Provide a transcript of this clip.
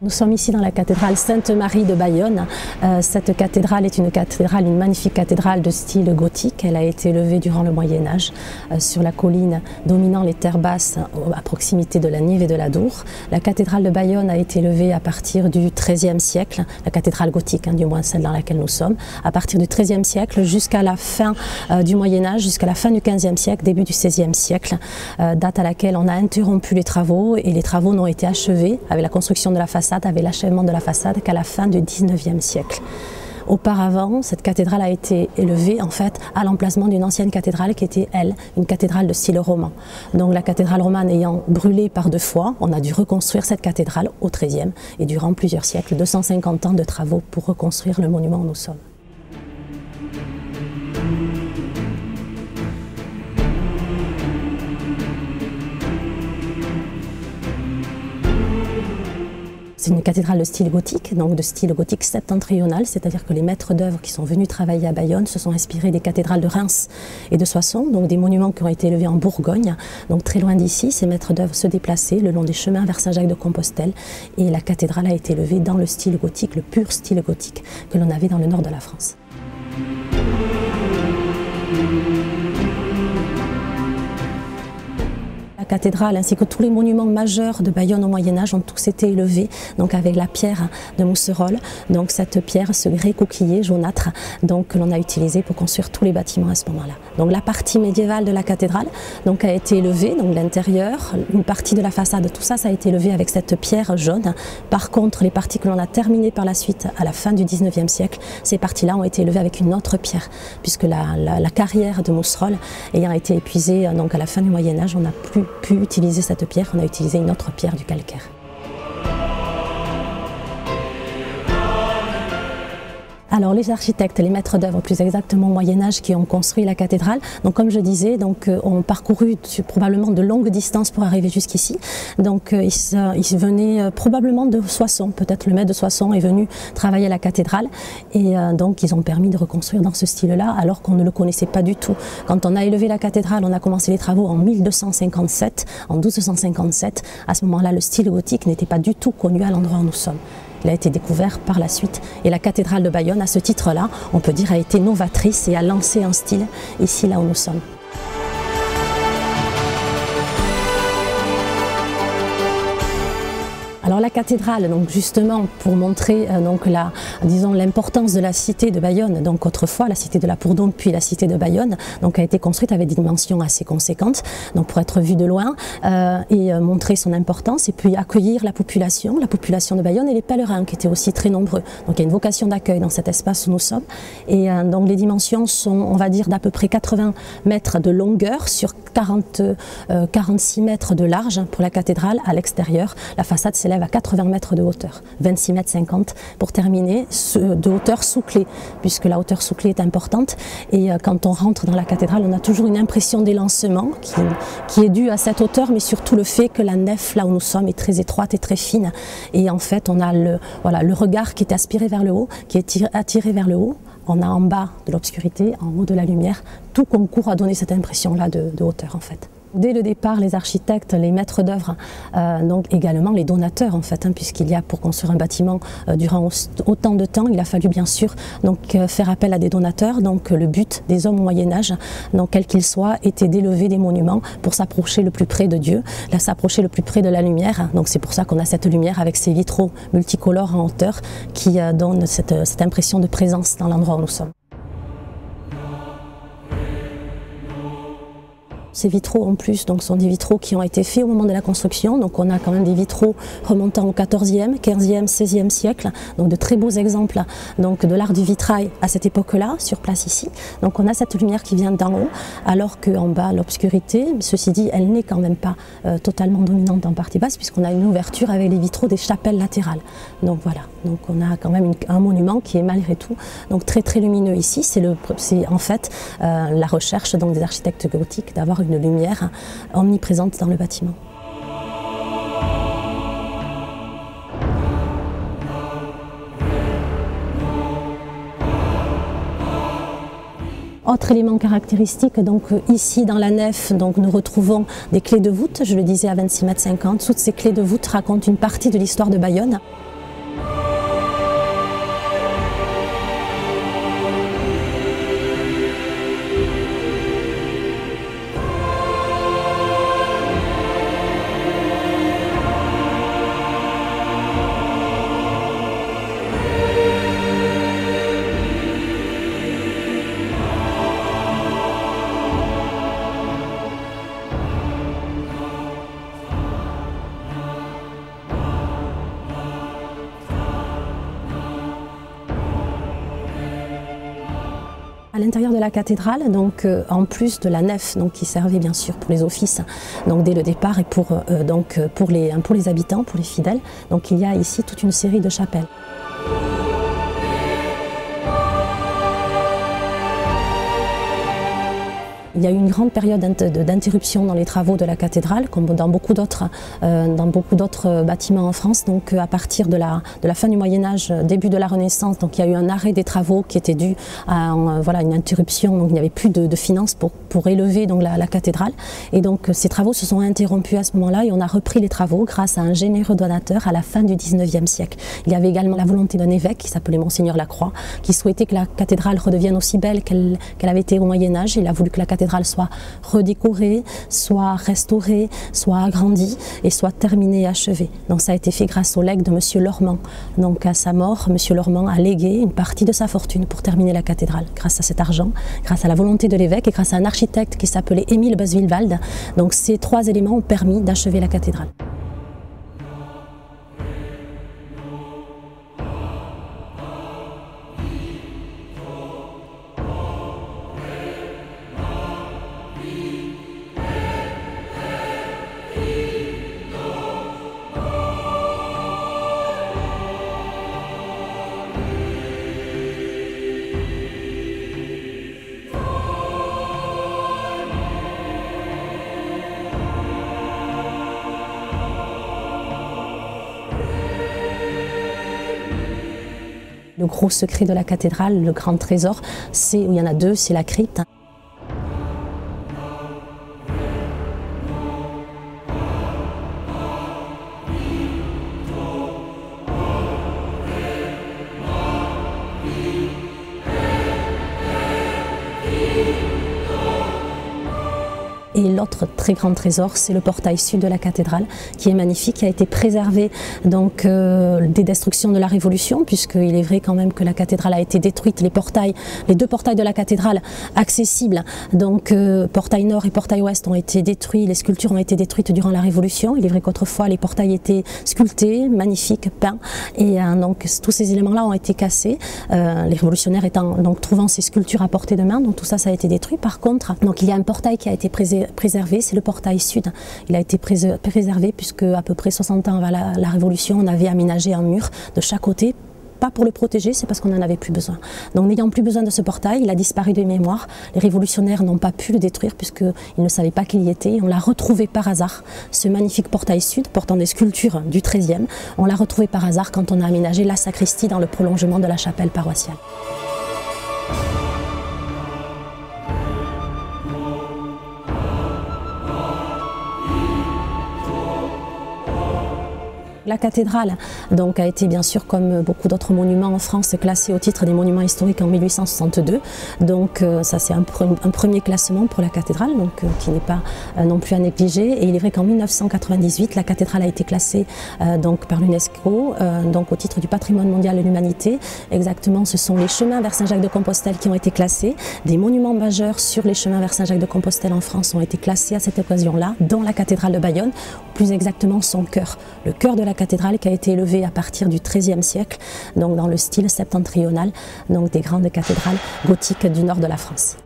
Nous sommes ici dans la cathédrale Sainte-Marie de Bayonne. Cette cathédrale est une magnifique cathédrale de style gothique. Elle a été élevée durant le Moyen-Âge sur la colline dominant les terres basses à proximité de la Nive et de l'Adour. La cathédrale de Bayonne a été élevée à partir du XIIIe siècle, la cathédrale gothique, du moins celle dans laquelle nous sommes, à partir du XIIIe siècle jusqu'à la fin du Moyen-Âge, jusqu'à la fin du XVe siècle, début du XVIe siècle, date à laquelle on a interrompu les travaux et les travaux n'ont été achevés avec la construction de la façade, avec l'achèvement de la façade qu'à la fin du XIXe siècle. Auparavant, cette cathédrale a été élevée en fait à l'emplacement d'une ancienne cathédrale qui était, elle, une cathédrale de style roman. Donc la cathédrale romane ayant brûlé par 2 fois, on a dû reconstruire cette cathédrale au XIIIe et durant plusieurs siècles, 250 ans de travaux pour reconstruire le monument où nous sommes. C'est une cathédrale de style gothique, donc de style gothique septentrional, c'est-à-dire que les maîtres d'œuvre qui sont venus travailler à Bayonne se sont inspirés des cathédrales de Reims et de Soissons, donc des monuments qui ont été élevés en Bourgogne. Donc très loin d'ici, ces maîtres d'œuvre se déplaçaient le long des chemins vers Saint-Jacques-de-Compostelle et la cathédrale a été élevée dans le style gothique, le pur style gothique que l'on avait dans le nord de la France. La cathédrale ainsi que tous les monuments majeurs de Bayonne au Moyen-Âge ont tous été élevés donc avec la pierre de Mousserolles, donc cette pierre, ce grès coquillé jaunâtre donc, que l'on a utilisé pour construire tous les bâtiments à ce moment-là. Donc la partie médiévale de la cathédrale donc, a été élevée, donc l'intérieur, une partie de la façade, tout ça, ça a été élevé avec cette pierre jaune. Par contre, les parties que l'on a terminées par la suite à la fin du XIXe siècle, ces parties-là ont été élevées avec une autre pierre, puisque la carrière de Mousserolles ayant été épuisée donc, à la fin du Moyen-Âge, on n'a plus pu utiliser cette pierre, on a utilisé une autre pierre du calcaire. Alors les architectes, les maîtres d'œuvre plus exactement au Moyen-Âge qui ont construit la cathédrale, donc comme je disais, donc, ont parcouru probablement de longues distances pour arriver jusqu'ici. Donc ils venaient probablement de Soissons, peut-être le maître de Soissons est venu travailler à la cathédrale et donc ils ont permis de reconstruire dans ce style-là alors qu'on ne le connaissait pas du tout. Quand on a élevé la cathédrale, on a commencé les travaux en 1257, en 1257. À ce moment-là, le style gothique n'était pas du tout connu à l'endroit où nous sommes. Il a été découvert par la suite et la cathédrale de Bayonne, à ce titre-là, on peut dire, a été novatrice et a lancé un style ici, là où nous sommes. Alors la cathédrale, donc justement pour montrer donc l'importance de la cité de Bayonne, donc autrefois la cité de la Pourdompe puis la cité de Bayonne, donc a été construite avec des dimensions assez conséquentes, donc pour être vue de loin et montrer son importance et puis accueillir la population de Bayonne et les pèlerins qui étaient aussi très nombreux. Donc il y a une vocation d'accueil dans cet espace où nous sommes et donc les dimensions sont, on va dire, d'à peu près 80 mètres de longueur sur 46 mètres de large pour la cathédrale à l'extérieur. La façade s'élève à 80 mètres de hauteur, 26 mètres 50 pour terminer, de hauteur sous clé, puisque la hauteur sous clé est importante. Et quand on rentre dans la cathédrale, on a toujours une impression d'élancement qui est due à cette hauteur, mais surtout le fait que la nef, là où nous sommes, est très étroite et très fine. Et en fait, on a le regard qui est aspiré vers le haut, qui est attiré vers le haut. On a en bas de l'obscurité, en haut de la lumière. Tout concourt à donner cette impression-là de hauteur, en fait. Dès le départ, les architectes, les maîtres d'œuvre, donc également les donateurs en fait, puisqu'il y a pour construire un bâtiment durant autant de temps, il a fallu bien sûr donc faire appel à des donateurs. Donc le but des hommes au Moyen-Âge, donc quel qu'il soit, était d'élever des monuments pour s'approcher le plus près de Dieu, s'approcher le plus près de la lumière. Donc c'est pour ça qu'on a cette lumière avec ces vitraux multicolores en hauteur qui donnent cette impression de présence dans l'endroit où nous sommes. Ces vitraux en plus donc, sont des vitraux qui ont été faits au moment de la construction, donc on a quand même des vitraux remontant au XIVe, XVe, XVIe siècle, donc de très beaux exemples donc, de l'art du vitrail à cette époque-là, sur place ici. Donc on a cette lumière qui vient d'en haut, alors qu'en bas l'obscurité, ceci dit, elle n'est quand même pas totalement dominante en partie basse, puisqu'on a une ouverture avec les vitraux des chapelles latérales. Donc voilà, donc on a quand même un monument qui est malgré tout donc, très très lumineux ici. C'est en fait la recherche donc, des architectes gothiques d'avoir une lumière omniprésente dans le bâtiment. Autre élément caractéristique, donc ici dans la nef, donc nous retrouvons des clés de voûte, je le disais à 26,50 m. Toutes ces clés de voûte racontent une partie de l'histoire de Bayonne. À l'intérieur de la cathédrale, donc en plus de la nef, donc qui servait bien sûr pour les offices, donc dès le départ et pour les habitants, pour les fidèles, donc il y a ici toute une série de chapelles. Il y a eu une grande période d'interruption dans les travaux de la cathédrale, comme dans beaucoup d'autres bâtiments en France. Donc à partir de la fin du Moyen-Âge, début de la Renaissance, donc il y a eu un arrêt des travaux qui était dû à une interruption. Donc il n'y avait plus de finances pour élever donc, la cathédrale. Et donc ces travaux se sont interrompus à ce moment-là et on a repris les travaux grâce à un généreux donateur à la fin du 19e siècle. Il y avait également la volonté d'un évêque qui s'appelait Monseigneur Lacroix, qui souhaitait que la cathédrale redevienne aussi belle qu'elle avait été au Moyen-Âge. Il a voulu que la cathédrale soit redécorée, soit restaurée, soit agrandie et soit terminée et achevée. Donc ça a été fait grâce au legs de M. Lormand. Donc à sa mort, M. Lormand a légué une partie de sa fortune pour terminer la cathédrale. Grâce à cet argent, grâce à la volonté de l'évêque et grâce à un architecte qui s'appelait Émile Buswilwald. Donc ces trois éléments ont permis d'achever la cathédrale. Le gros secret de la cathédrale, le grand trésor, il y en a deux, c'est la crypte. Et l'autre très grand trésor, c'est le portail sud de la cathédrale, qui est magnifique, qui a été préservé donc, des destructions de la Révolution, puisqu'il est vrai quand même que la cathédrale a été détruite, les deux portails de la cathédrale accessibles, donc portail nord et portail ouest ont été détruits, les sculptures ont été détruites durant la Révolution. Il est vrai qu'autrefois les portails étaient sculptés, magnifiques, peints, et donc tous ces éléments-là ont été cassés, les révolutionnaires trouvant ces sculptures à portée de main, donc tout ça, ça a été détruit. Par contre, donc, il y a un portail qui a été préservé, c'est le portail sud. Il a été préservé puisque à peu près 60 ans avant la Révolution, on avait aménagé un mur de chaque côté, pas pour le protéger, c'est parce qu'on n'en avait plus besoin. Donc n'ayant plus besoin de ce portail, il a disparu de mémoire. Les révolutionnaires n'ont pas pu le détruire puisqu'ils ne savaient pas qu'il y était. On l'a retrouvé par hasard, ce magnifique portail sud portant des sculptures du XIIIe. On l'a retrouvé par hasard quand on a aménagé la sacristie dans le prolongement de la chapelle paroissiale. La cathédrale donc, a été bien sûr, comme beaucoup d'autres monuments en France, classée au titre des monuments historiques en 1862. Donc ça c'est un premier classement pour la cathédrale, donc, qui n'est pas non plus à négliger. Et il est vrai qu'en 1998, la cathédrale a été classée donc, par l'UNESCO donc, au titre du patrimoine mondial de l'humanité. Exactement, ce sont les chemins vers Saint-Jacques-de-Compostelle qui ont été classés. Des monuments majeurs sur les chemins vers Saint-Jacques-de-Compostelle en France ont été classés à cette occasion-là, dont la cathédrale de Bayonne, plus exactement son cœur. Le cœur de la cathédrale qui a été élevée à partir du XIIIe siècle, donc dans le style septentrional, donc des grandes cathédrales gothiques du nord de la France.